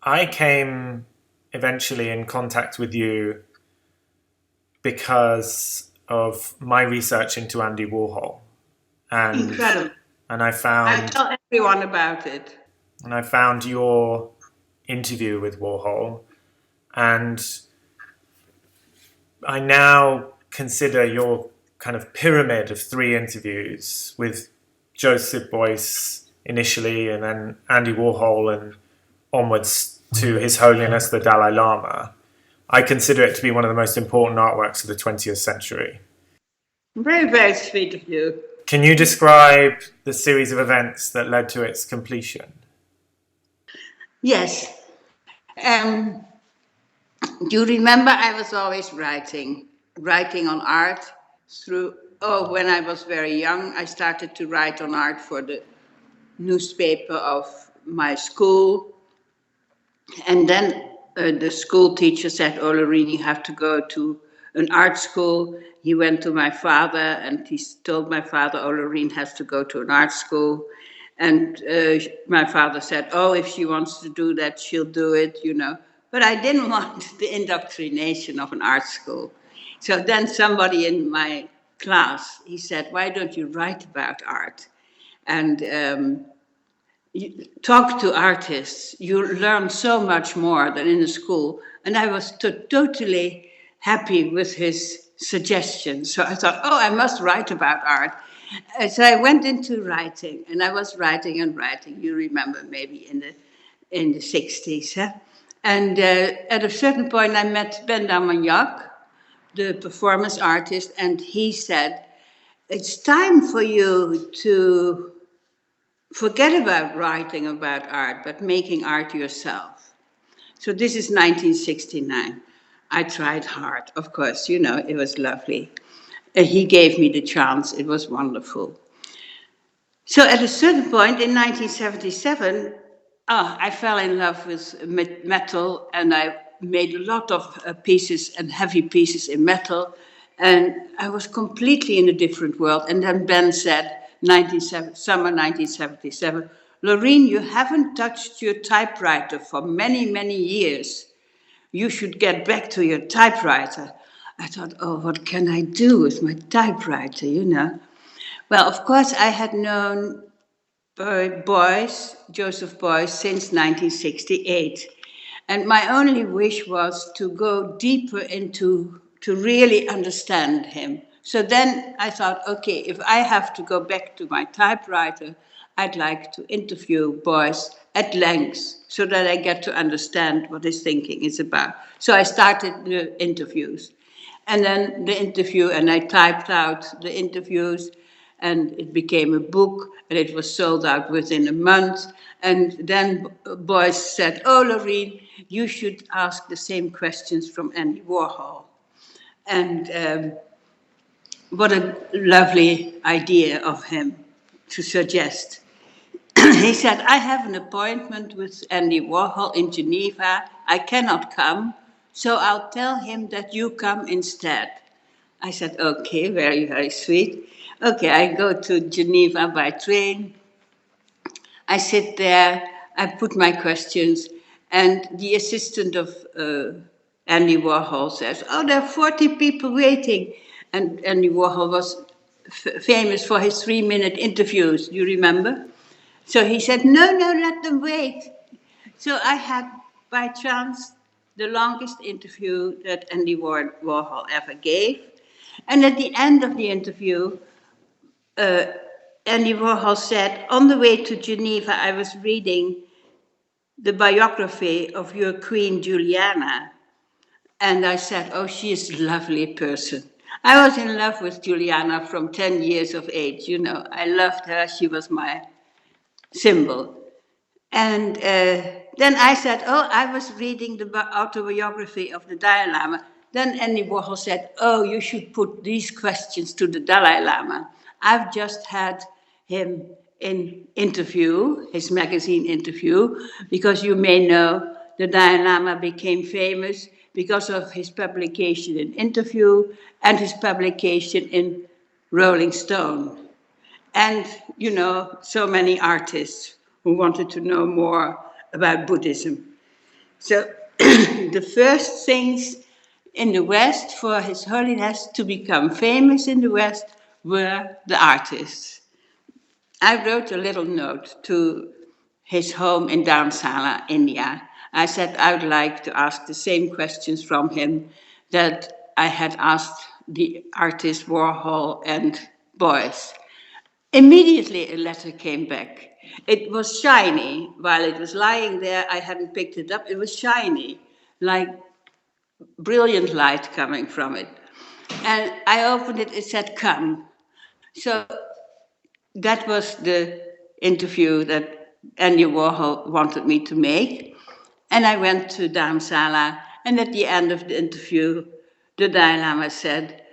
I came eventually in contact with you because of my research into Andy Warhol, and Incredible. and I I found tell everyone about it. and I found your interview with Warhol, and I now consider your kind of pyramid of three interviews with Joseph Beuys initially, and then Andy Warhol, and onwards to His Holiness the Dalai Lama. I consider it to be one of the most important artworks of the 20th century. Very, very sweet of you. Can you describe the series of events that led to its completion? Yes. Um, do you remember I was always writing on art through, when I was very young, I started to write on art for the newspaper of my school. And then the school teacher said, "Oh, Louwrien, you have to go to an art school." He went to my father and he told my father, "Oh, Louwrien has to go to an art school." And my father said, "Oh, if she wants to do that, she'll do it, you know." But I didn't want the indoctrination of an art school. So then somebody in my class, he said, "Why don't you write about art? And you talk to artists, you learn so much more than in a school." And I was totally happy with his suggestion. So I thought, oh, I must write about art. So I went into writing, and I was writing and writing. You remember maybe in the 60s. Huh? And at a certain point, I met Ben Damagnac, the performance artist, and he said, "It's time for you to forget about writing about art, but making art yourself." So this is 1969. I tried hard, of course, you know, it was lovely. He gave me the chance, it was wonderful. So at a certain point in 1977, I fell in love with metal, and I made a lot of pieces and heavy pieces in metal. And I was completely in a different world. And then Ben said, summer 1977, "Louwrien, you haven't touched your typewriter for many, many years. You should get back to your typewriter." I thought, oh, what can I do with my typewriter, you know? Well, of course, I had known Joseph Beuys, since 1968. And my only wish was to go deeper into, to really understand him. So then I thought, okay, if I have to go back to my typewriter, I'd like to interview Beuys at length so that I get to understand what his thinking is about. So I started the interviews. And then the interview, and I typed out the interviews, and it became a book, and it was sold out within a month. And then Beuys said, "Oh, Louwrien, you should ask the same questions from Andy Warhol." And what a lovely idea of him to suggest. He said, "I have an appointment with Andy Warhol in Geneva. I cannot come, so I'll tell him that you come instead." I said, "Okay, very, very sweet." Okay, I go to Geneva by train. I sit there, I put my questions, and the assistant of Andy Warhol says, "Oh, there are 40 people waiting." And Andy Warhol was famous for his 3-minute interviews, you remember? So he said, "No, no, let them wait." So I had, by chance, the longest interview that Andy Warhol ever gave. And at the end of the interview, uh, Andy Warhol said, "On the way to Geneva, I was reading the biography of your Queen Juliana." And I said, "Oh, she is a lovely person." I was in love with Juliana from 10 years of age. You know, I loved her. She was my symbol. And then I said, "Oh, I was reading the autobiography of the Dalai Lama." Then Andy Warhol said, "Oh, you should put these questions to the Dalai Lama. I've just had him in interview, his magazine interview, because you may know the Dalai Lama became famous because of his publication in Interview and his publication in Rolling Stone. And, you know, so many artists who wanted to know more about Buddhism." So the first things in the West for His Holiness to become famous in the West were the artists. I wrote a little note to his home in Dharamsala, India. I said I would like to ask the same questions from him that I had asked the artists Warhol and Beuys. Immediately a letter came back. It was shiny. While it was lying there, I hadn't picked it up. It was shiny, like brilliant light coming from it. And I opened it, it said, come. So that was the interview that Andy Warhol wanted me to make. And I went to Dharamsala, and at the end of the interview, the Dalai Lama said,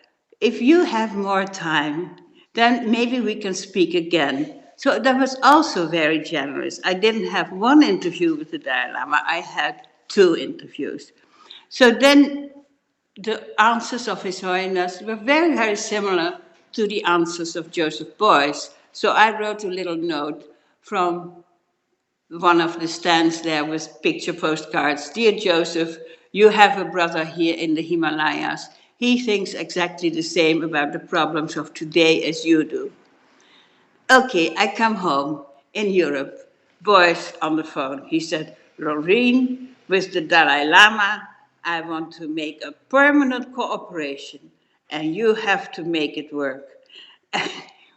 if you have more time, then maybe we can speak again. So that was also very generous. I didn't have one interview with the Dalai Lama, I had 2 interviews. So then the answers of His Holiness were very, very similar to the answers of Joseph Beuys. So I wrote a little note from one of the stands there with picture postcards. Dear Joseph, you have a brother here in the Himalayas. He thinks exactly the same about the problems of today as you do. Okay, I come home in Europe. Beuys on the phone. He said, Louwrien, with the Dalai Lama, I want to make a permanent cooperation, and you have to make it work.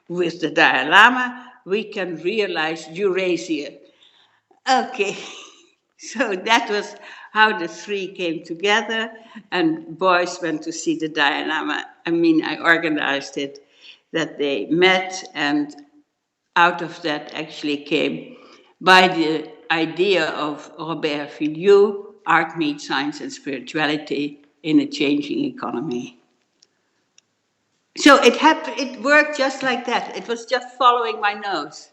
With the Dalai Lama, we can realize Eurasia. Okay, so that was how the 3 came together, and Beuys went to see the Dalai Lama. I mean, I organized it, that they met, and out of that actually came, by the idea of Robert Filiou, art meets science and spirituality in a changing economy. So it happened, it worked just like that. It was just following my nose.